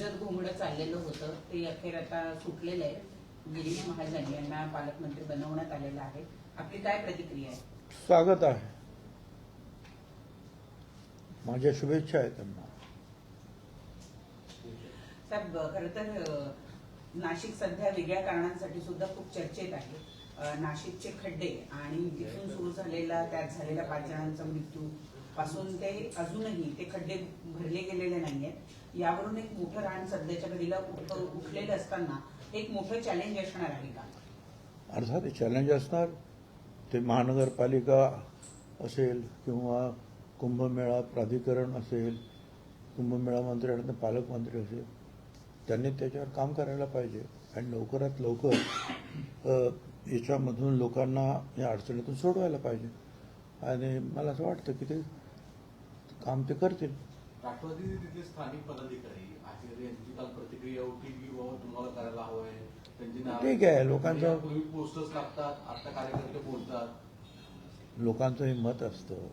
इज्जत घोंगडं चाललेलं होतं ते अखेर आता सुटलेलं आहे. गिरीश महाजन यांना पालकमंत्री बनवण्यात आलेलं आहे. आपली काय प्रतिक्रिया आहे? स्वागत आहे. माझ्या शुभेच्छा आहेत त्यांना. साहेब, खरं तर नाशिक सध्या वेगळ्या कारणांसाठी सुद्धा खूप चर्चेत आहे. नाशिकचे खड्डे आणि तिथून सुरू झालेला त्यात झालेल्या 5 जणांचा मृत्यू पासून ते अजूनही ते खड्डे भरले गेलेले नाहीयेत. यावरून एक मोठं रान सध्याच्या घडीला उठलेलं असताना एक मोठं चॅलेंज असणार आहे का? अर्थात चॅलेंज असणार. ते महानगरपालिका असेल किंवा कुंभमेळा प्राधिकरण असेल, कुंभमेळा मंत्री आणि पालकमंत्री असेल, त्यांनी त्याच्यावर काम करायला पाहिजे आणि लवकरात लवकर याच्यामधून लोकांना या अडचणीतून सोडवायला पाहिजे. आणि मला असं वाटतं की ते काम ते करतील. राष्ट्रवादी तिथले स्थानिक पदाधिकारी आचार्य यांची काल प्रतिक्रिया होती की बाबा तुम्हाला करायला हवंय. ठीक आहे, लोकांचं पोस्टर्स लागतात, आता कार्यकर्ते बोलतात. लोकांचंही मत असतं.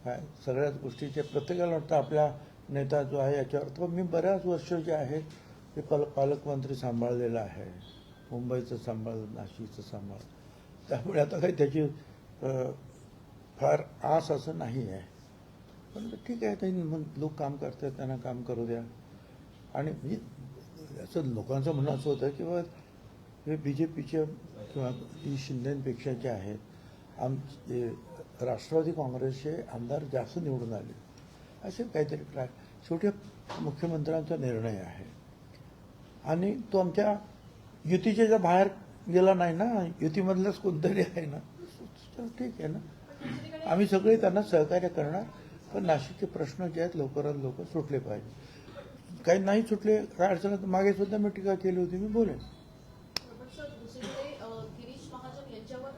काय सगळ्याच गोष्टीचे प्रत्येकाला वाटतं आपला नेता जो आहे याच्यावर. तर मी बऱ्याच वर्ष जे आहे ते पालकमंत्री सांभाळलेलं आहे. मुंबईचं सांभाळ, नाशिकचं सांभाळ. त्यामुळे आता काही त्याची फार आस असं नाही आहे. पण ठीक आहे, त्यांनी मग लोक काम करतात, त्यांना काम करू द्या. आणि असं लोकांचं म्हणणं असं होतं की बा हे BJPच्या किंवा शिंदेपेक्षा जे आहेत राष्ट्रवादी काँग्रेसचे आमदार जास्त निवडून आले असे काहीतरी ट्राय. शेवटी मुख्यमंत्र्यांचा निर्णय आहे आणि तो आमच्या युतीच्या बाहेर गेला नाही ना. युतीमधलाच कोणतरी आहे ना. ठीक आहे ना, आम्ही सगळे त्यांना सहकार्य करणार. पण नाशिकचे प्रश्न जे आहेत लवकरात लवकर सुटले पाहिजे. काही नाही सुटले काय अडचण. मागे सुद्धा मी टीका केली होती, मी बोलेन. गिरीश महाजन यांच्यावर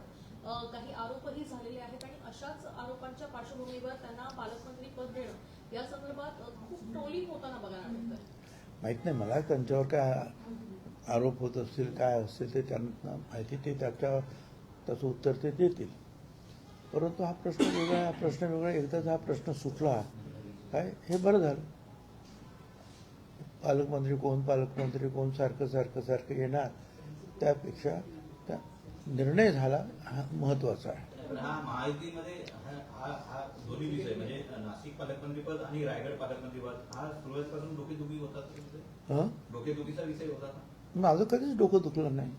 काही आरोपही झालेले आहेत आणि अशाच आरोपांच्या पार्श्वभूमीवर त्यांना पालकमंत्री पद देणं या संदर्भात खूप ट्रोलिंग होताना बघायला मिळतं. माहित नाही मला त्यांच्यावर काय आरोप होत असतील, काय असतील ते त्यांना माहिती. ते त्याच्या त्याचं उत्तर ते देतील. परंतु हा प्रश्न वेगळा, हा प्रश्न वेगळा. एकदाच हा प्रश्न सुटला काय हे बरं झालं. पालकमंत्री कोण सारखं येणार त्यापेक्षा त्या निर्णय झाला हा महत्वाचा आहे. हा महायुतीमध्ये हा दोन्ही विषय म्हणजे नाशिक पालकमंत्रीपद आणि रायगड पालकमंत्रीपद हा सुरुवातीपासून डोकेदुखी होतात. डोकेदुखीचा विषय होता. माझं कधीच डोकं दुखलं नाही.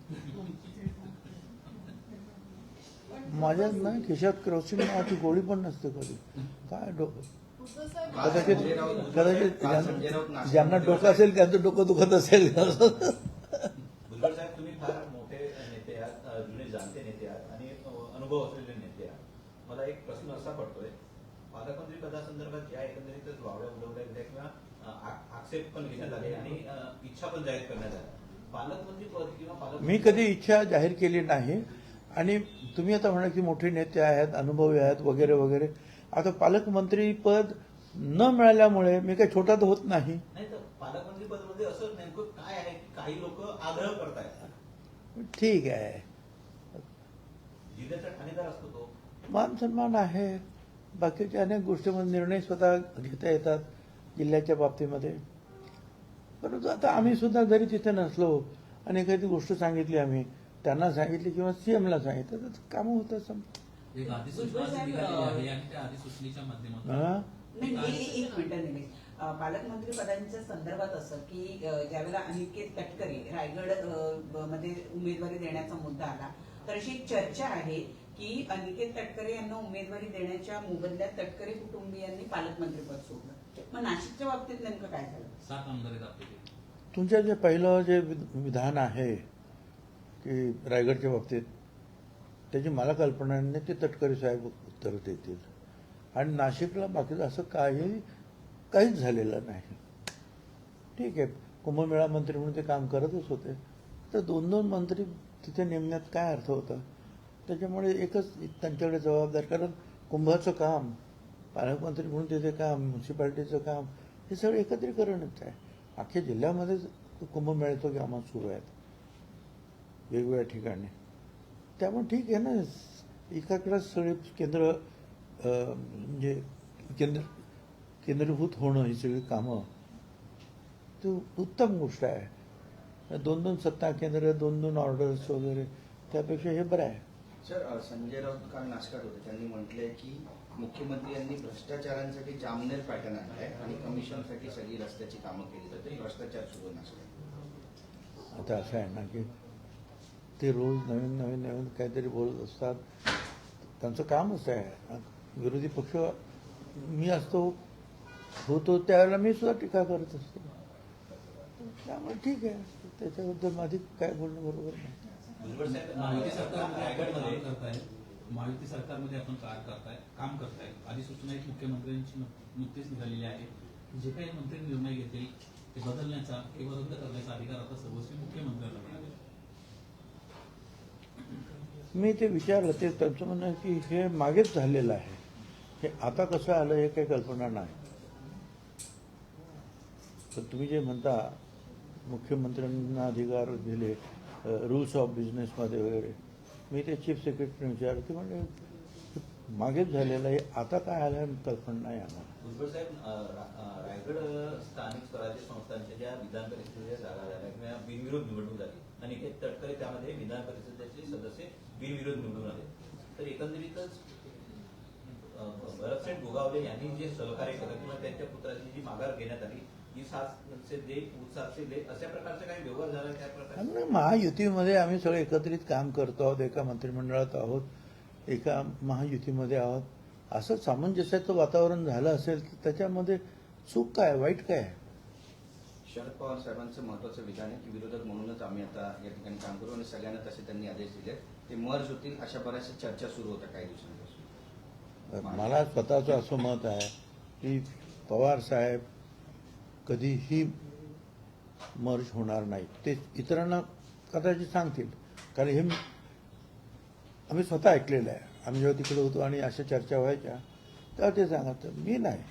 माझ्या नाही खिशात केरोसिन नावाची गोळी पण नसते कधी. काय कदाचित ज्यांना डोकं असेल त्यांचं डोकं दुखत असेल. भुजबळ साहेब, तुम्ही फार मोठे नेते आहात, जुने जाणते नेते आहात आणि अनुभव असलेले नेते आहात. मला एक प्रश्न असा पडतोय, पालकमंत्री पदासंदर्भात ज्या एकंदरीतच वावड्या उडवल्या गेल्या किंवा आक्षेप पण घेण्यात आले आणि इच्छा पण जाहीर करण्यात आल्या. पालकमंत्री पद किंवा मी कधी इच्छा जाहीर केली नाही. आणि तुम्ही आता म्हणा की मोठे नेते आहेत, अनुभवी आहेत वगैरे वगैरे. आता पालकमंत्री पद न मिळाल्यामुळे मी काही छोटा तर होत नाही. तर पालकमंत्री पद मध्ये असं नेमकं काय आहे की काही लोक आग्रह करतायत. ठीक आहे, जिल्ह्याचा ठाणेदार असतो तो. मान सन्मान आहे. बाकीच्या अनेक गोष्टीमध्ये निर्णय स्वतः घेता येतात जिल्ह्याच्या बाबतीमध्ये. परंतु आता आम्ही सुद्धा जरी तिथे नसलो आणि एखादी गोष्ट सांगितली, आम्ही त्यांना सांगितली किंवा CMला सांगितलं तर कामं होतात. एक मिनिट, पालकमंत्री पदांच्या संदर्भात असं की ज्यावेळेला अनिकेत तटकरे रायगड मध्ये उमेदवारी देण्याचा मुद्दा आला तर अशी एक चर्चा आहे की अनिकेत तटकरे यांना उमेदवारी देण्याच्या मोबदल्यात तटकरे कुटुंबियांनी पालकमंत्री पद सोडलं. मग नाशिकच्या बाबतीत नेमकं काय झालं? 7 आमदार आहेत. तुमच्या जे पहिलं जे विधान आहे की रायगडच्या बाबतीत त्याची मला कल्पना नाही. ते तटकरे साहेब उत्तर देतील. आणि नाशिकला बाकीचं असं काहीच झालेलं नाही. ठीक आहे, कुंभमेळा मंत्री म्हणून ते काम करतच होते. तर 2 मंत्री तिथे नेमण्यात काय अर्थ होता? त्याच्यामुळे एकच त्यांच्याकडे जबाबदार. कारण कुंभाचं काम, पालकमंत्री म्हणून तिथे काम, म्युन्सिपाल्टीचं काम हे सगळं एकत्रीकरणच आहे. अख्ख्या जिल्ह्यामध्ये कुंभमेळ्याचं कामं सुरू आहेत वेगवेगळ्या ठिकाणी. त्यामुळे ठीक आहे ना, एकाकडेच सगळे केंद्र म्हणजे केंद्रीभूत होणं ही सगळी कामं ती उत्तम गोष्ट आहे. 2-2 सत्ता केंद्र, 2-2 ऑर्डर्स वगैरे, त्यापेक्षा हे बरं आहे. सर, संजय राऊत काल नाशकात होते. त्यांनी म्हटलंय की मुख्यमंत्री यांनी भ्रष्टाचारांसाठी जामनेर पॅटर्न आणलाय आणि कमिशनसाठी सगळी रस्त्याची कामं केली जाते, भ्रष्टाचार सुरू नाशकात. आता असं आहे ना की ते रोज नवीन नवीन नवीन काहीतरी बोलत असतात. त्यांचं कामच आहे. विरोधी पक्ष मी होतो त्यावेळेला मी सुद्धा टीका करत असतो. त्यामुळे ठीक आहे, त्याच्याबद्दल माझी काय बोलणं बरोबर नाही. भुजबळ साहेब, महायुती सरकारमध्ये आपण रायगडमध्ये काम करताय, महायुती सरकारमध्ये आपण काम करताय. अधिसूचना एक मुख्यमंत्र्यांची नुकतीच निघालेली आहे. जे काही मंत्री निर्णय घेतील ते बदलण्याचा किंवा रद्द करण्याचा अधिकार आता सर्वस्वी मुख्यमंत्र्यांना मिळाले. मी ते विचारलं, ते त्यांचं म्हणणं आहे की हे मागेच झालेलं आहे, हे आता कसं आलं हे काही कल्पना नाही. तर तुम्ही जे म्हणता मुख्यमंत्र्यांना अधिकार दिले रूल्स ऑफ बिझनेसमध्ये वगैरे, मी ते चीफ सेक्रेटरीने विचारलं, ते म्हणजे मागेच झालेलं आहे, आता काय आलं कल्पना नाही आम्हाला. भुजबळ साहेब, रायगड स्थानिक स्वराज्य संस्थांच्या ज्या विधान परिषदेच्या जागा झाल्या किंवा बिनविरोध निवडणूक झाली, अनिकेत तटकरे त्यामध्ये विधान परिषदेचे सदस्य बिनविरोध निवडून आले. तर एकंदरीतच भरतसेठ गोगावले यांनी जे सहकार्य केलं किंवा त्यांच्या पुत्राची जी माघार घेण्यात आली, ही 7 दे अशा प्रकारचा काही व्यवहार झाला त्या प्रकारे. त्यामुळे महायुतीमध्ये आम्ही सगळे एकत्रित काम करतो आहोत, एका मंत्रिमंडळात आहोत, एका महायुतीमध्ये आहोत. असं सामंजस्याचं वातावरण झालं असेल तर त्याच्यामध्ये चूक काय, वाईट काय? शरद पवार साहेबांचं महत्वाचं विधान आहे की विरोधक म्हणूनच आम्ही आता या ठिकाणी काम करू आणि सगळ्यांना तसे त्यांनी आदेश दिले. ते मर्ज होतील अशा बऱ्याचशा चर्चा सुरू होत्या काही दिवसांपासून. मला स्वतःचं असं मत आहे की पवार साहेब कधीही मर्ज होणार नाही. ते इतरांना कदाचित सांगतील, कारण हे आम्ही स्वतः ऐकलेलं आहे. आम्ही जेव्हा तिकडे होतो आणि अशा चर्चा व्हायच्या तेव्हा ते सांगत, मी नाही,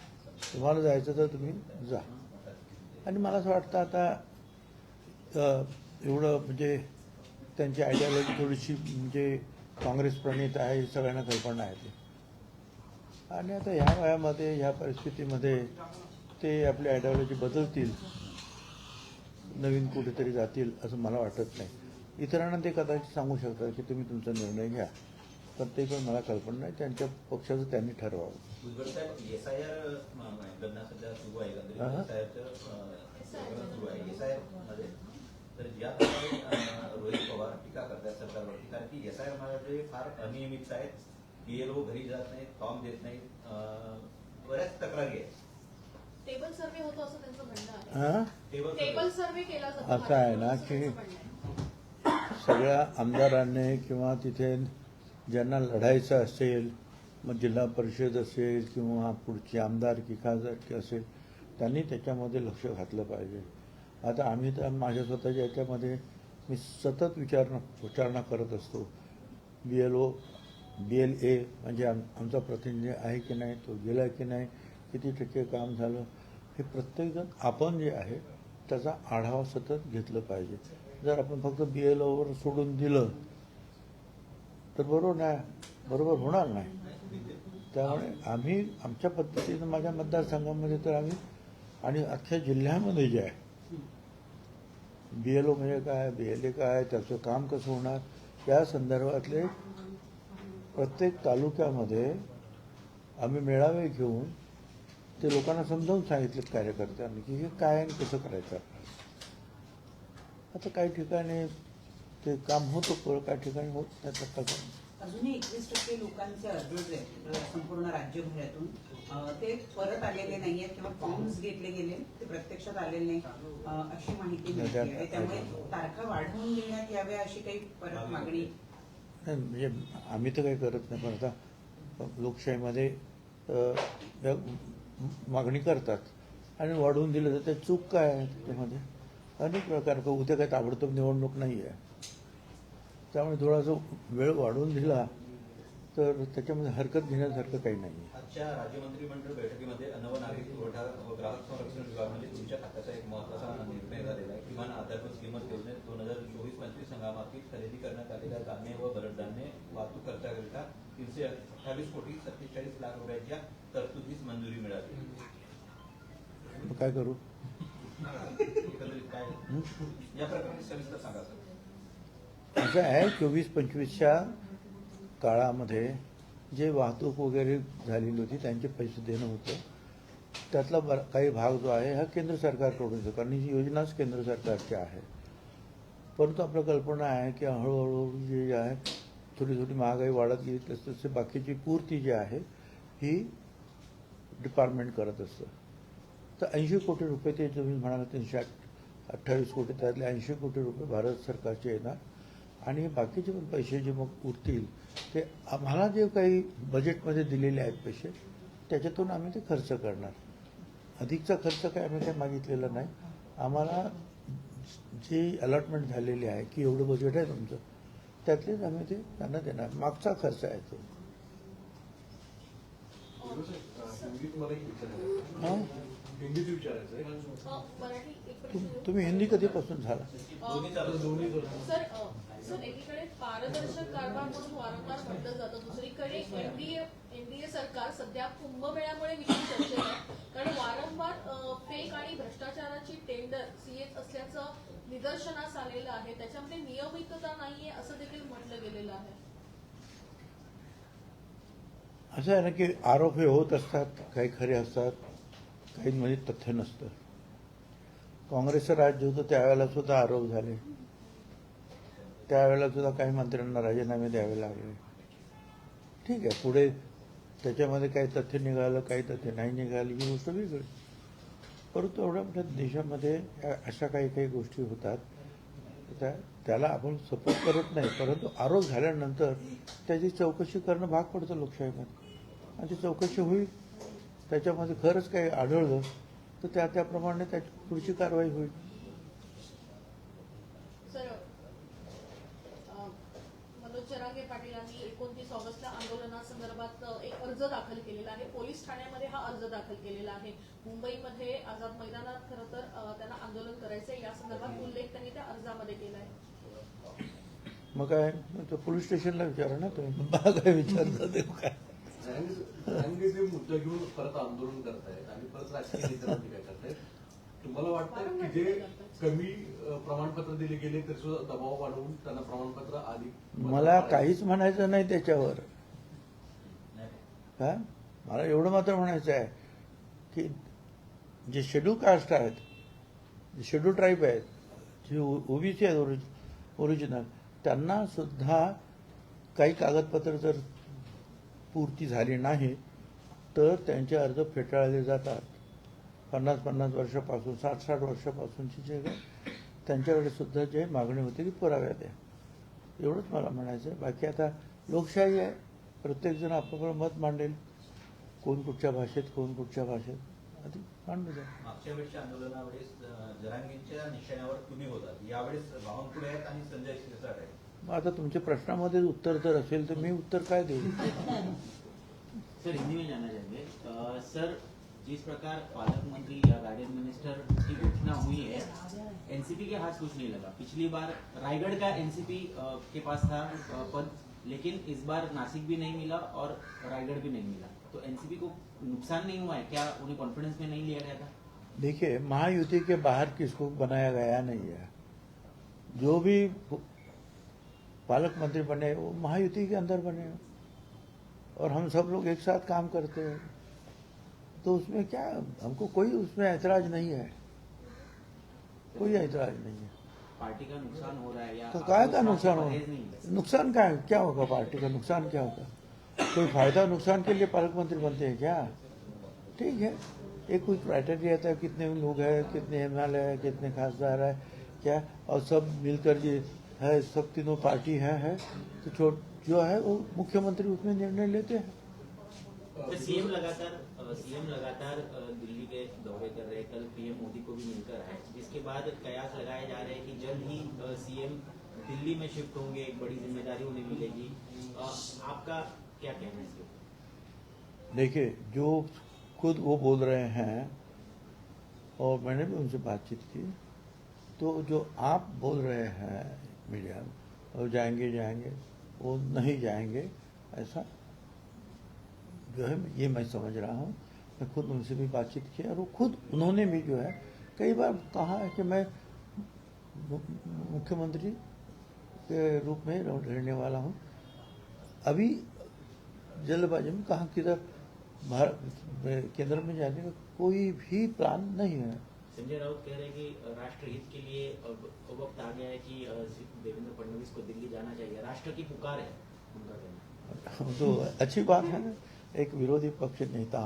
तुम्हाला जायचं तर तुम्ही जा. आणि मला असं वाटतं आता एवढं म्हणजे त्यांची आयडियॉलॉजी थोडीशी म्हणजे काँग्रेस प्रणित आहे, सगळ्यांना कल्पना आहे ते. आणि आता ह्या वयामध्ये ह्या परिस्थितीमध्ये ते आपली आयडियॉलॉजी बदलतील, नवीन कुठेतरी जातील असं मला वाटत नाही. इतरांना ते कदाचित सांगू शकतात की तुम्ही तुमचा निर्णय घ्या, पण ते पण मला कल्पना नाही. त्यांच्या पक्षाचं त्यांनी ठरवावं. भुजबळ साहेब, SIR गणना सध्या सुरू आहे, एकंदरीत SIR सुरू आहे. SIR मध्ये तर ज्या प्रकारे रोहित पवार टीका करतात सरकारवरती, कारण की SIR मध्ये फार अनियमित आहेत, BLO घरी जात नाहीत, फॉर्म देत नाहीत, बऱ्याच तक्रारी आहेत. टेबल सर्व्हे होतो असं त्यांचं म्हणणं आहे. हां, टेबल सर्व्हे केला जातो असं आहे ना असं की त्यांचं म्हणणं आहे. सगळ्या आमदारांनी किंवा तिथे ज्यांना लढायचं असेल, मग जिल्हा परिषद असेल किंवा पुढची आमदारकी खासदारकी असेल, त्यांनी त्याच्यामध्ये लक्ष घातलं पाहिजे. आता आम्ही तर माझ्या स्वतःच्या याच्यामध्ये मी सतत विचारणा करत असतो. BLO BLA म्हणजे आमचा प्रतिनिधी आहे की नाही, तो गेला की नाही, किती टक्के काम झालं, हे प्रत्येकजण आपण जे आहे त्याचा आढावा सतत घेतलं पाहिजे. जर आपण फक्त BLOवर सोडून दिलं तर बरोबर होणार नाही. त्यामुळे आम्ही आमच्या पद्धतीनं माझ्या मतदारसंघामध्ये तर आम्ही आणि अख्ख्या जिल्ह्यामध्ये जे आहे BLO म्हणजे काय, BLA काय, त्याचं काम कसं होणार, त्या संदर्भातले प्रत्येक तालुक्यामध्ये आम्ही मेळावे घेऊन ते लोकांना समजावून सांगितलं कार्यकर्त्यांनी की हे काय आणि कसं करायचं. आता काही ठिकाणी ते काम होतं, काही ठिकाणी होत नाही. त्याचा अजूनही 21% लोकांचे अर्ज आहेत संपूर्ण राज्यभरातून, ते परत आलेले नाहीयेत किंवा फॉर्म्स घेतले गेले, ते प्रत्यक्षात आलेले नाही अशी माहिती मिळते आहे. त्यामुळे तारखा वाढवून देण्यात याव्या अशी काही परत मागणी. नाही म्हणजे आम्ही तर काही करत नाही, पण आता लोकशाहीमध्ये मागणी करतात आणि वाढवून दिलं तर त्या चूक काय आहे त्याच्यामध्ये. अनेक प्रकार, उद्या काही ताबडतोब निवडणूक नाही आहे, त्यामुळे थोडासा वेळ वाढवून दिला तर त्याच्यामध्ये हरकत घेण्यासारखं काही नाही. आजच्या राज्य मंत्रिमंडळ बैठकीमध्ये अन्न व नागरिक पुरवठा व ग्राहक संरक्षण विभागामध्ये तुमच्या खात्याचा एक महत्त्वाचा निर्णय झालेला आहे. किमान आधारभूत किंमत योजनेत 2024-25 हंगामातील खरेदी करण्यात आलेल्या धान्य व भरड धान्य वाहतूक खर्चाकरिता 328,47,00,000 रुपयांच्या तरतुदीस मंजुरी मिळाली. काय करू? एकंदरीत काय या प्रकरणी सविस्तर सांगा सर. असं आहे 24-25च्या काळामध्ये जे वाहतूक वगैरे झालेली होती त्यांचे पैसे देणं होतं. त्यातला काही भाग जो आहे हा केंद्र सरकारकडून येतो, कारण ही योजनाच केंद्र सरकारची आहे. परंतु आपलं कल्पना आहे की हळूहळू जे आहे थोडी थोडी महागाई वाढत गेली तसं तसे बाकीची पूर्ती जी आहे ही डिपार्टमेंट करत असतं. तर 80 कोटी रुपये ते तुम्ही म्हणाला 328 कोटी त्यातले 80 कोटी रुपये भारत सरकारचे येणार आणि बाकीचे पण पैसे जे मग उरतील ते आम्हाला जे काही बजेटमध्ये दिलेले आहेत पैसे त्याच्यातून आम्ही ते खर्च करणार. अधिकचा खर्च काय आम्ही काही मागितलेला नाही. आम्हाला जे अलॉटमेंट झालेली आहे की एवढं बजेट आहे तुमचं त्यातलेच आम्ही ते त्यांना देणार. मागचा खर्च आहे तो. हिंदीत मला एक विचारायचं हां हिंदीत विचारायचं आहे. मराठी एक प्रश्न देऊ? तुम्ही हिंदी कधीपासून झाला? दोन्ही चालू दोन्ही सर सर एकीकडे पारदर्शक कारभार म्हणून वारंवार म्हटलं जातं, दुसरीकडे एनडीए सरकार सध्या कुंभमेळ्यामुळे विषय चर्चेत आहे. कारण वारंवार फेक आणि भ्रष्टाचाराची टेंडर सीएच असल्याचं निदर्शनास आलेलं आहे. त्याच्यामध्ये नियमितता नाहीये असं देखील म्हटलं गेलेलं आहे. असं आहे ना की आरोप हे होत असतात, काही खरे असतात, काहींमध्ये तथ्य नसतं. काँग्रेसचं राज्य होतं त्यावेळेला सुद्धा आरोप झाले, त्यावेळेला सुद्धा काही मंत्र्यांना राजीनामे द्यावे लागले. ठीक आहे, पुढे त्याच्यामध्ये काही तथ्य निघालं, काही तथ्य नाही निघाली, ही गोष्ट वेगळी. परंतु एवढ्या मोठ्या देशामध्ये अशा काही काही गोष्टी होतात, त्याला आपण सपोर्ट करत नाही. परंतु आरोप झाल्यानंतर त्याची चौकशी करणं भाग पडतं लोकशाहीमध्ये आणि ती चौकशी होईल. त्याच्यामध्ये खरंच काही आढळलं तर त्याप्रमाणे त्याची पुढची कारवाई होईल. सर मनोज जरांगे पाटील यांनी 29 ऑगस्टला आंदोलनासंदर्भात एक अर्ज दाखल केलेला आहे. पोलीस ठाण्यामध्ये हा अर्ज दाखल केलेला आहे. मुंबईमध्ये आझाद मैदानात खरं तर त्यांना आंदोलन करायचंय या संदर्भात उल्लेख त्यांनी त्या अर्जामध्ये केला आहे. मग काय तो पोलीस स्टेशनला विचारा ना तुम्ही, मला काय विचारता ते काय. जरांगे जे मुद्दा घेऊन परत आंदोलन करतायत आणि परत राजकीय नेत्यांना टीका करतायत, तुम्हाला वाटतं की जे कमी प्रमाणपत्र दिले गेले तरी सुद्धा दबाव वाढवून त्यांना प्रमाणपत्र आधी मला काहीच म्हणायचं नाही त्याच्यावर. हा मला एवढं मात्र म्हणायचं आहे की जे शेड्यूल कास्ट आहेत, जे शेड्यूल ट्राईब आहेत, जे ओबीसी आहेत ओरिजिनल, त्यांना सुद्धा काही कागदपत्र जर पूर्ती झाली नाही तर त्यांचे अर्ज फेटाळले जातात. 50-50 वर्षापासून 60-60 वर्षापासूनची जे त्यांच्याकडे सुद्धा जे मागणी होती ती पुराव्या द्या. एवढंच मला म्हणायचं आहे. बाकी आता लोकशाही आहे, प्रत्येकजण आपापलं मत मांडेल, कोण कुठच्या भाषेत, कोण कुठच्या भाषेत, आधी मांडू द्या. मागच्या वेळेसच्या आंदोलनावेळेस जरांगेंच्या निशाण्यावर तुम्ही होतात, यावेळेस बावनकुळे आहेत आणि संजय शिरसाट आहेत. मग आता तुमच्या प्रश्नामध्ये उत्तर जर असेल तर मी उत्तर काय देऊ? सर हिंदी में जानना चाहेंगे सर, जिस प्रकार पालक मंत्री या गार्डियन मिनिस्टर की घोषणा हुई है, एनसीपी के हाथ कुछ नहीं लगा. पिछली बार रायगढ़ का एनसीपी के पास था पद, लेकिन इस बार नासिक भी नहीं मिला और रायगढ़ भी नहीं मिला. तो एनसीपी को नुकसान नहीं हुआ है क्या? उन्हें कॉन्फिडेंस में नहीं लिया गया था? देखिए, महायुति के बाहर किसको बनाया गया नहीं है. जो भी पालक मंत्री बने वो महायुति के अंदर बने और हम सब लोग एक साथ काम करते हैं, तो उसमें क्या, हमको कोई उसमें ऐतराज नहीं है, कोई ऐतराज नहीं है. पार्टी का नुकसान हो रहा है या तो काय का नुकसान परहेज नहीं होगा? है? नुकसान क्या होगा? पार्टी का नुकसान क्या होगा? कोई फायदा नुकसान के लिए पालक मंत्री बनते हैं क्या? ठीक है, एक कोई क्राइटेरिया था, कितने लोग हैं, कितने एमएलए है, कितने खासदार है, क्या, और सब मिलकर ये है, सब तीनों पार्टी है तो जो है वो मुख्यमंत्री उसमें निर्णय लेते हैं. तो सीएम लगातार दिल्ली के दौरे कर रहे हैं. कल पीएम मोदी को भी मिलकर आए, जिसके बाद कयास लगाए जा रहे हैं कि जल्द ही सीएम दिल्ली में शिफ्ट होंगे, एक बड़ी जिम्मेदारी उन्हें मिलेगी. आपका क्या कहना है इसके ऊपर? देखिए, जो खुद वो बोल रहे हैं और मैंने भी उनसे बातचीत की, तो जो आप बोल रहे हैं मीडिया में, और जाएंगे वो नहीं जाएंगे, ऐसा जो है ये मैं समझ रहा हूँ. मैं खुद उनसे भी बातचीत की और वो खुद उन्होंने भी जो है कई बार कहा है कि मैं मुख्यमंत्री के रूप में रहने वाला हूँ। अभी जल्दबाजी में कहा किधर केंद्र में जाने का कोई भी प्लान नहीं है। संजय राउत कह रहे हैं कि राष्ट्रहित के लिए अब वक्त आ गया है कि देवेंद्र फडणवीस को दिल्ली जाना चाहिए, राष्ट्र की पुकार है उनका कहना। तो अच्छी बात है ना, एक विरोधी पक्ष नेता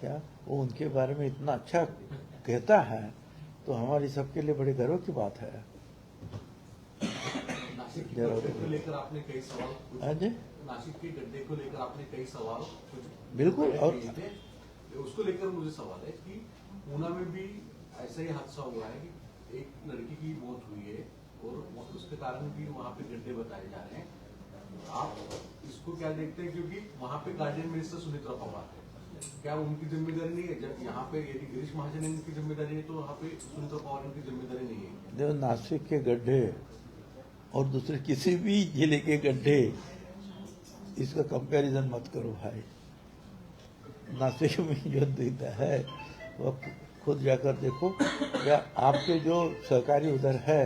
क्या वो उनके बारे में इतना अच्छा कहता है तो हमारी सबके लिए बड़े गर्व की बात है। नासिक के गड्ढे को लेकर आपने कई सवाल हाँ जी, नासिक के गड्ढे को लेकर आपने कई सवाल कुछ बिल्कुल। और किए थे। उसको लेकर मुझे सवाल है कि ऊना में भी ऐसा ही हादसा हुआ है कि एक लड़की की मौत हुई है और उसके कारण भी वहाँ पे गड्ढे बताए जा रहे हैं। आप इसको क्या देखते हैं, क्योंकि वहाँ पे गार्डियन मिनिस्टर सुमित्रा पवार है, क्या उनकी जिम्मेदारी नहीं है? जब यहाँ पे यदि गिरीश महाजन इनकी जिम्मेदारी है तो वहाँ पे सुमित्रा पवार इनकी जिम्मेदारी नहीं है? देखो, नासिक के गड्ढे और दूसरे किसी भी जिले के गड्ढे, इसका कंपैरिजन मत करो भाई। नासिक में जो दिखता है वो खुद जाकर देखो, या आपके जो सहकारी उधर है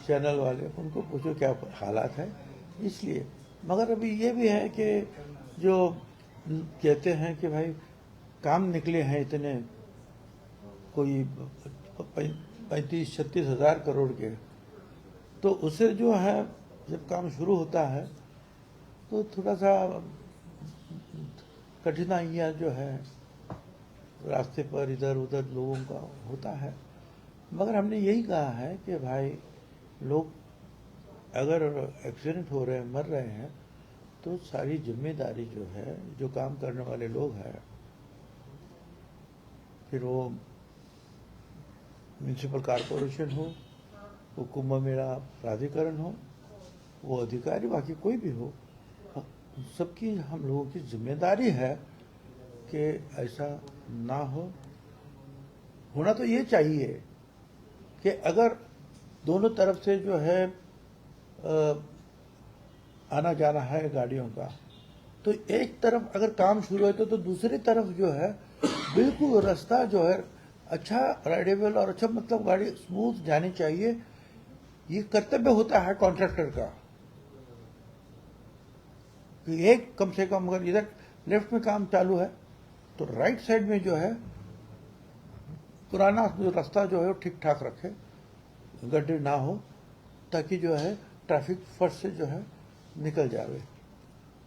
चैनल वाले उनको पूछो क्या हालात है। इसलिए मगर अभी ये भी है कि जो कहते हैं कि भाई काम निकले हैं इतने, कोई 35-36 हजार करोड़ के, तो उससे जो है जब काम शुरू होता है तो थोड़ा सा कठिनाइयाँ जो है रास्ते पर इधर उधर लोगों का होता है। मगर हमने यही कहा है कि भाई लोग अगर एक्सीडेंट हो रहे हैं, मर रहे हैं, तो सारी जिम्मेदारी जो है जो काम करने वाले लोग हैं, फिर वो म्यूनिसिपल कॉरपोरेशन हो, वो कुंभ मेला प्राधिकरण हो, वो अधिकारी बाकी कोई भी हो, सबकी हम लोगों की जिम्मेदारी है कि ऐसा ना हो। होना तो ये चाहिए कि अगर दोनों तरफ से जो है आना जाना है गाड़ियों का, तो एक तरफ अगर काम शुरू है तो दूसरी तरफ जो है बिल्कुल रास्ता जो है अच्छा राइडेबल और अच्छा, मतलब गाड़ी स्मूथ जानी चाहिए। ये कर्तव्य होता है कॉन्ट्रैक्टर का कि एक कम से कम अगर इधर लेफ्ट में काम चालू है तो राइट साइड में जो है पुराना जो रास्ता जो है वो ठीक ठाक रखे, गड्ढे ना हो, ताकि जो है ट्रैफिक फट से जो है निकल जावे।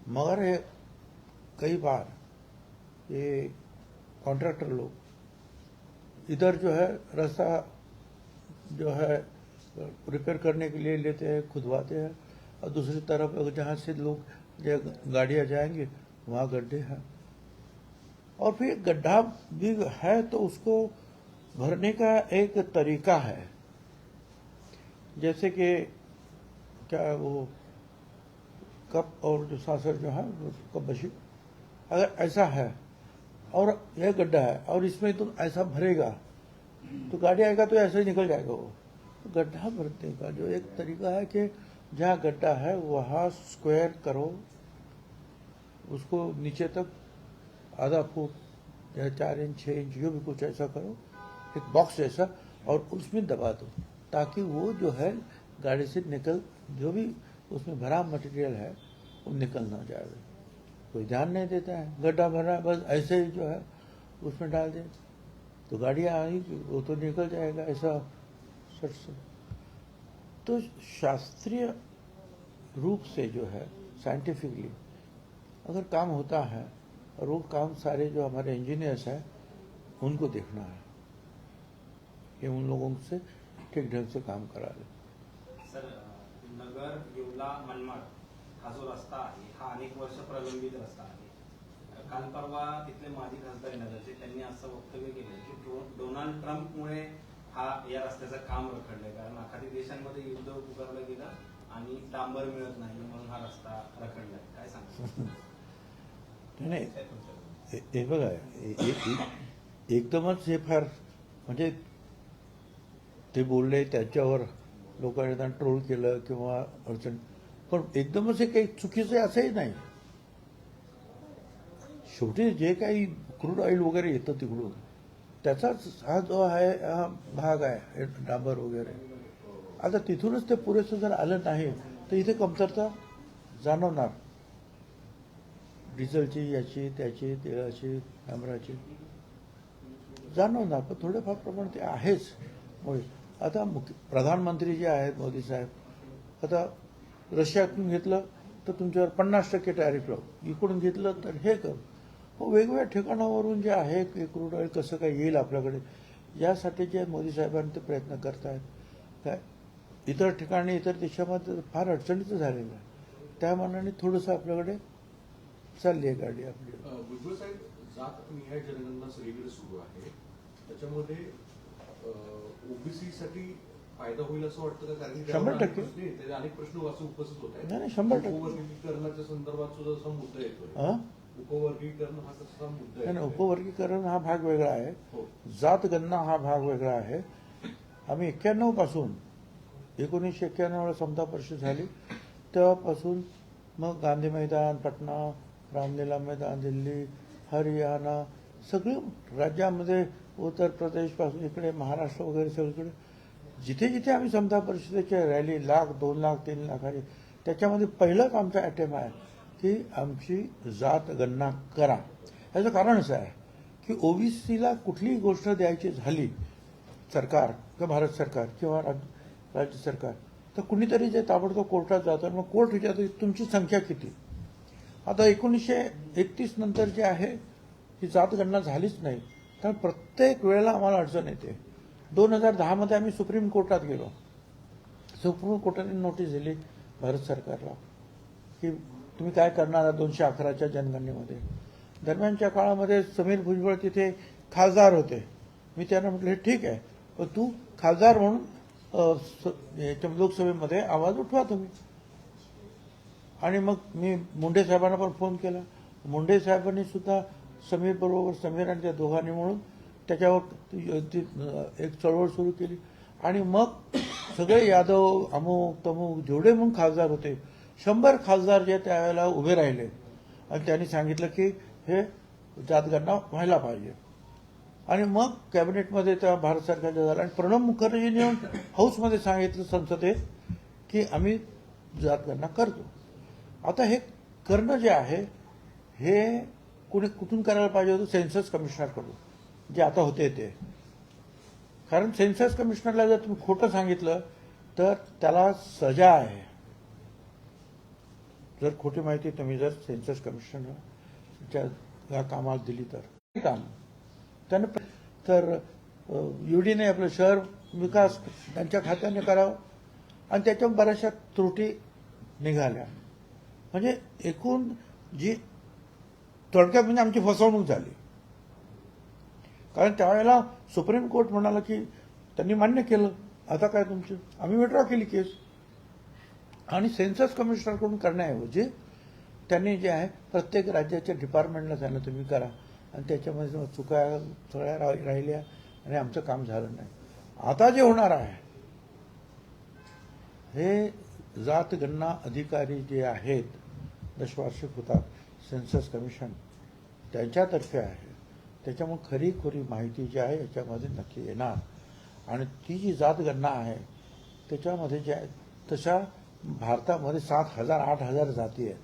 मगर ये कई बार ये कॉन्ट्रैक्टर लोग इधर जो है रास्ता जो है रिपेयर करने के लिए लेते हैं, खुदवाते हैं, और दूसरी तरफ अगर जहाँ से लोग गाड़ियाँ जाएंगे वहाँ गड्ढे हैं। और फिर गड्ढा भी है तो उसको भरने का एक तरीका है, जैसे कि क्या वो कप और जो सासर जो है कप बशी, अगर ऐसा है और यह गड्ढा है और इसमें तुम ऐसा भरेगा तो गाड़ी आएगा तो ऐसे ही निकल जाएगा वो। तो गड्ढा भरने का जो एक तरीका है कि जहाँ गड्ढा है वहाँ स्क्वायर करो, उसको नीचे तक आधा फुट या 4 इंच 6 इंच जो भी कुछ ऐसा करो, एक बॉक्स जैसा, और उसमें दबा दो ताकि वो जो है गाड़ी से निकल, जो भी उसमें भरा मटेरियल है वो निकल ना जाए। कोई ध्यान नहीं देता है, गड्ढा भरा बस ऐसे ही जो है उसमें डाल दे तो गाड़ियाँ आई वो तो निकल जाएगा ऐसा सट से। तो शास्त्रीय रूप से जो है साइंटिफिकली अगर काम होता है, और वो काम सारे जो हमारे इंजीनियर्स हैं उनको देखना है कि उन लोगों से ठीक ढंग से काम करा ले। सर, नगर येवला मनमाड हा जो रस्ता आहे हा अनेक वर्ष प्रलंबित रस्ता आहे। काल परवा तिथले माजी खासदार नगरचे त्यांनी असं वक्तव्य केलं की डोनाल्ड ट्रम्पमुळे या रस्त्याचं काम रखडलंय, कारण आखाती देशांमध्ये युद्ध पुकारलं गेलं आणि डांबर मिळत नाही म्हणून हा रस्ता रखडलाय। काय सांगता? नाही, हे बघा, एकदमच हे फार म्हणजे ते बोलले त्याच्यावर लोकांनी त्यांना ट्रोल केलं किंवा अडचण, पण एकदमच हे काही चुकीचं आहे असंही नाही। शेवटी जे काही क्रूड ऑइल वगैरे येतं तिकडून त्याचाच हा जो आहे हा भाग आहे हे डांबर वगैरे. आता तिथूनच ते पुरेसं जर आलं नाही तर इथे कमतरता जाणवणार, डिझेलची, याची, त्याची, तेलाची, डांबराची जाणवणार. पण थोडेफार प्रमाण ते आहेच. आता प्रधानमंत्री जे आहेत मोदी साहेब, आता रशियातून घेतलं तर तुमच्यावर 50% टॅरिफ लावू, इकडून घेतलं तर हे कर. वेगवेगळ्या ठिकाणावरून जे आहे की क्रूड ऑइल कसं काय येईल आपल्याकडे, यासाठी जे मोदी साहेबांनी ते प्रयत्न करत आहेत. काय इतर ठिकाणी इतर देशामध्ये फार अडचणीचं झालेलं आहे. त्या मानाने थोडंसं आपल्याकडे चालली आहे गाडी आपली. भुजबळ साहेब, जात निहाय जनगणना सगळीकडे सुरू आहे, त्याच्यामध्ये ओबीसी साठी फायदा होईल असं वाटतं का? कारण 100%. त्याचे अनेक प्रश्न असं उपस्थित होत आहेत. नाही, 100%. उपवर्गीकरणाच्या संदर्भात सुद्धा असा मुद्दा येतोय. उपवर्गीकरण हा तसा मुद्दा नाही, आहे. उपवर्गीकरण हा भाग वेगळा आहे, हो. जात गणना हा भाग वेगळा आहे. आम्ही 91 पासून 1991 समता परिषद झाली तेव्हापासून मग गांधी मैदान, पटना, रामलीला मैदान, दिल्ली, हरियाणा, सगळे राज्यामध्ये, उत्तर प्रदेश पासून इकडे महाराष्ट्र वगैरे सगळीकडे जिथे जिथे आम्ही समता परिषदेच्या रॅली 1,00,000, 2,00,000, 3,00,000 त्याच्यामध्ये पहिलाच आमचा अटेम्प्ट आहे की आमची जात गणना करा. याचं कारण असं आहे की ओबीसीला कुठलीही गोष्ट द्यायची झाली, सरकार किंवा भारत सरकार किंवा राज्य सरकार, तर कुणीतरी जे ताबडतोब कोर्टात जातं. मग कोर्ट विचारतो तुमची संख्या किती. आता 1931 नंतर जे आहे ही जात गणना झालीच नाही, कारण प्रत्येक वेळेला आम्हाला अडचण येते. 2010 मध्ये आम्ही सुप्रीम कोर्टात गेलो. सुप्रीम कोर्टाने नोटीस दिली भारत सरकारला की तुम्ही काय करणार 211च्या जनगणनेमध्ये. दरम्यानच्या काळामध्ये समीर भुजबळ तिथे खासदार होते. मी त्यांना म्हटलं ठीक आहे, पण तू खासदार म्हणून लोकसभेमध्ये आवाज उठवा तुम्ही. आणि मग मी मुंडे साहेबांना पण फोन केला. मुंडे साहेबांनी सुद्धा समीर बरोबर, समीर आणि त्या दोघांनी म्हणून त्याच्यावर एक चळवळ सुरू केली. आणि मग सगळे यादव, अमुक तमुक जेवढे म्हणून खासदार होते 100 खासदार जे त्यावेळेला उभे राहिले आणि त्यांनी सांगितलं की हे जातगणना व्हायला पाहिजे. आणि मग कॅबिनेटमध्ये त्या भारत सरकारच्या झालं आणि प्रणब मुखर्जींनी येऊन हाऊसमध्ये सांगितलं संसदेत की आम्ही जातगणना करतो. आता हे करणं जे आहे हे कुठून करायला पाहिजे होतं? सेन्सस कमिशनरकडून, जे आता होते ते. कारण सेन्सस कमिशनरला जर तुम्ही खोटं सांगितलं तर त्याला सजा आहे. जर खोटी माहिती तुम्ही जर सेन्सस कमिशनरच्या कामाला दिली तर काम त्यानं तर युडीने आपलं शहर विकास त्यांच्या खात्याने करावं आणि त्याच्या बऱ्याचशा त्रुटी निघाल्या. म्हणजे एकूण जी थोडक्यात म्हणजे आमची फसवणूक झाली. कारण त्यावेळेला सुप्रीम कोर्ट म्हणाला की त्यांनी मान्य केलं, आता काय तुमचं, आम्ही विड्रॉ केली केस. आणि सेन्सस कमिशनरकडून करण्याऐवजी त्यांनी जे आहे प्रत्येक राज्याच्या डिपार्टमेंटला सांगितलं तुम्ही करा. आणि त्याच्यामध्ये चुका सगळ्या राहिल्या आणि आमचं काम झालं नाही. आता जे होणार आहे हे जात गणना अधिकारी जे आहेत, दशवार्षिक होतात सेन्सस कमिशन, त्यांच्यातर्फे आहे. त्याच्यामुळे खरीखुरी माहिती जी आहे याच्यामध्ये नक्की येणार. आणि ती जी जात गणना आहे त्याच्यामध्ये जे आहे तशा भारतामध्ये 7,000 8,000 जाती आहेत.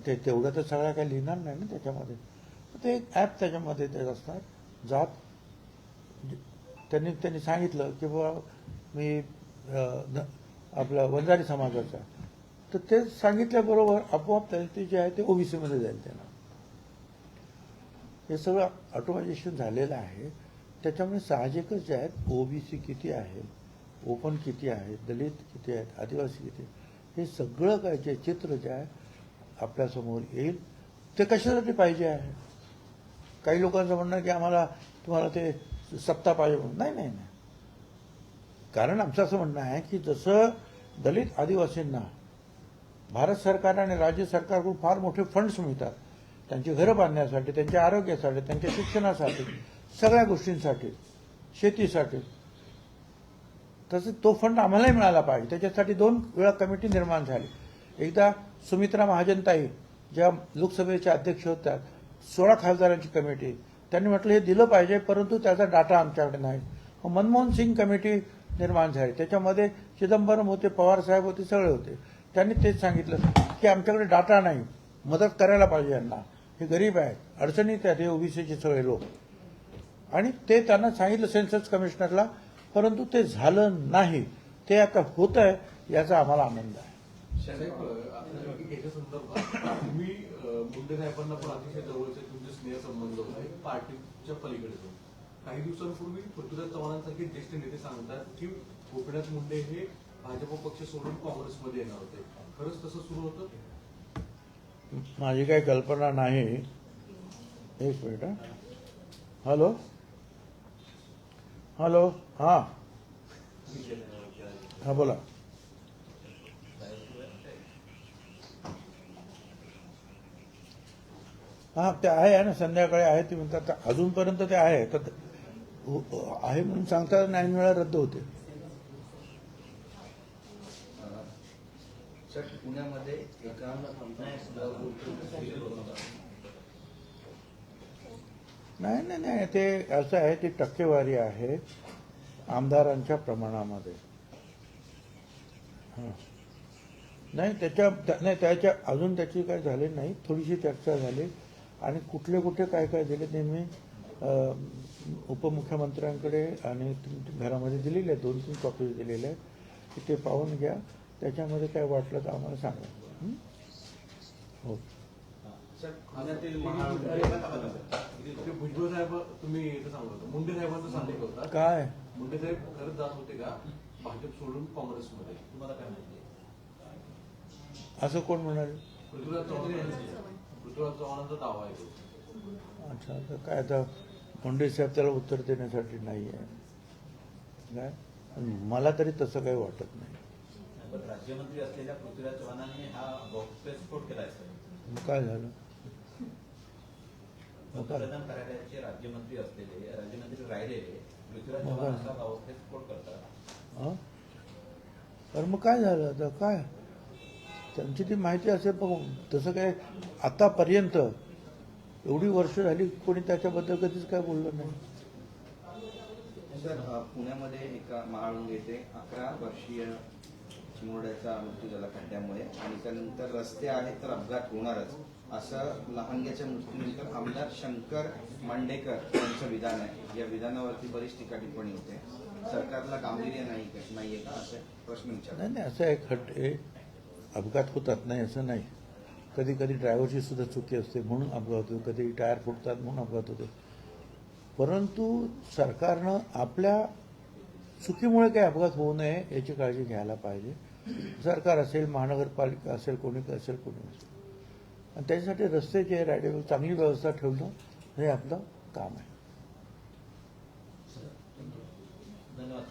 ते तेवढं तर सगळ्या काही लिहिणार नाही ना त्याच्यामध्ये. ते एक ॲप त्याच्यामध्ये ते असणार. जात त्यांनी सांगितलं की बाबा मी आपला वंजारी समाजाचा, तर ते सांगितल्याबरोबर आपोआप ते जे आहे ते ओबीसीमध्ये जाईल. त्यांना हे सगळं ऑटोमायझेशन झालेलं आहे. त्याच्यामुळे साहजिकच जे आहेत ओबीसी किती आहे, ओपन किती आहे, दलित किती आहेत, आदिवासी किती आहेत, हे सगळं काय जे चित्र जे आहे आपल्यासमोर येईल. ते कशासाठी पाहिजे आहे? काही लोकांचं म्हणणं की आम्हाला तुम्हाला ते सत्ता पाहिजे म्हणून. नाही नाही नाही. कारण आमचं असं म्हणणं आहे की जसं दलित आदिवासींना भारत सरकार आणि राज्य सरकारकडून फार मोठे फंड्स मिळतात त्यांची घरं बांधण्यासाठी, त्यांच्या आरोग्यासाठी, त्यांच्या शिक्षणासाठी, सगळ्या गोष्टींसाठी, शेतीसाठी, तसं तो फंड आम्हालाही मिळाला पाहिजे. त्याच्यासाठी 2 वेळा कमिटी निर्माण झाली. एकदा सुमित्रा महाजनताई ज्या लोकसभेच्या अध्यक्ष होत्या, 16 खासदारांची कमिटी, त्यांनी म्हटलं हे दिलं पाहिजे, परंतु त्याचा डाटा आमच्याकडे नाही. मग मनमोहन सिंग कमिटी निर्माण झाली, त्याच्यामध्ये चिदंबरम होते, पवार साहेब होते, सगळे होते. त्यांनी तेच सांगितलं की आमच्याकडे डाटा नाही, मदत करायला पाहिजे यांना, हे गरीब आहेत, अडचणीत आहेत, हे ओबीसीचे सगळे लोक. आणि ते त्यांना सांगितलं सेन्सस कमिशनरला, परंतु ते झालं नाही. ते आता होत आहे, याचा आम्हाला आनंद आहे. साहेब, आता याच्या संदर्भात तुम्ही मुंडे साहेबांना पण अतिशय जवळचे तुमचे स्नेह संबंध आहे पार्टीच्या पलीकडे जाऊन. काही दिवसांपूर्वी पृथ्वीराज चव्हाणांसारखे ज्येष्ठ नेते सांगतात की गोपीनाथ मुंडे हे भाजप पक्ष सोडून काँग्रेसमध्ये येणार होते. खरंच तसं सुरू होतं? माझी काही कल्पना नाही. एक मिनिट. हॅलो हॅलो, हां हां बोला. हां ते आहे ना, संध्याकाळी आहे ते म्हणतात. अजूनपर्यंत ते आहे तर आहे म्हणून सांगतात, 9 वेळा रद्द होते. सर, पुण्यामध्ये एका नाही ते असं आहे, ती टक्केवारी आहे आमदारांच्या प्रमाणामध्ये. हां नाही त्याच्या अजून त्याची काय झाली नाही, थोडीशी चर्चा झाली. आणि कुठे काय दिले ते मी उपमुख्यमंत्र्यांकडे आणि घरामध्ये दिलेले आहे, 2-3 कॉपीज दिलेल्या आहेत. ते पाहून घ्या, त्याच्यामध्ये काय वाटलं तर आम्हाला सांगा. हो सर, पुण्यातील भुजबळ साहेब तुम्ही इथं सांगत होता, मुंडे साहेबांचं सांगितलं होता काय मुंडे साहेब खरंच जात होते का भाजप सोडून काँग्रेसमध्ये? तुम्हाला काय माहिती? असं कोण म्हणाले? पृथ्वीराज चव्हाणांचा दावा आहे तो. अच्छा, तर काय आता मुंडे साहेब त्याला उत्तर देण्यासाठी नाही आहे काय. मला तरी तसं काही वाटत नाही. पण राज्यमंत्री असलेल्या पृथ्वीराज चव्हाणांनी हा गौप्यस्फोट केलाय सर. मग काय झालं? पंतप्रधान कार्यालयाचे राज्यमंत्री असलेले, राज्यमंत्री राहिलेले पृथ्वीराज मग चव्हाण काय? असा गौप्यस्फोट करतात. हां तर मग काय झालं आता? काय त्यांची ती माहिती असेल, पण तसं काय आतापर्यंत एवढी वर्ष झाली कोणी त्याच्याबद्दल कधीच काय बोललं नाही. सर, पुण्यामध्ये एका महाळुंग येथे 11 वर्षीय चिमुरड्याचा मृत्यू झाला खड्ड्यामुळे, आणि त्यानंतर रस्ते आहेत तर अपघात होणारच असं लहानग्याच्या मृत्यूनंतर आमदार शंकर मांडेकर यांचं विधान आहे. या विधानावरती बरीच टीका टिप्पणी होते. सरकारला गांभीर्य नाहीये का, असे प्रश्न विचारतात. नाही असं आहे, खड्डे अपघात होतात, नाही असं नाही. कधी ड्रायव्हरची सुद्धा चुकी असते म्हणून अपघात होतो, कधी टायर फुटतात म्हणून अपघात होतो. परंतु सरकारनं आपल्या चुकीमुळे काही अपघात होऊ नये याची काळजी घ्यायला पाहिजे. सरकार असेल, महानगरपालिका असेल, कोणी असेल. आणि त्याच्यासाठी रस्त्याची रायडेबल चांगली व्यवस्था ठेवणं हे आपलं काम आहे. धन्यवाद.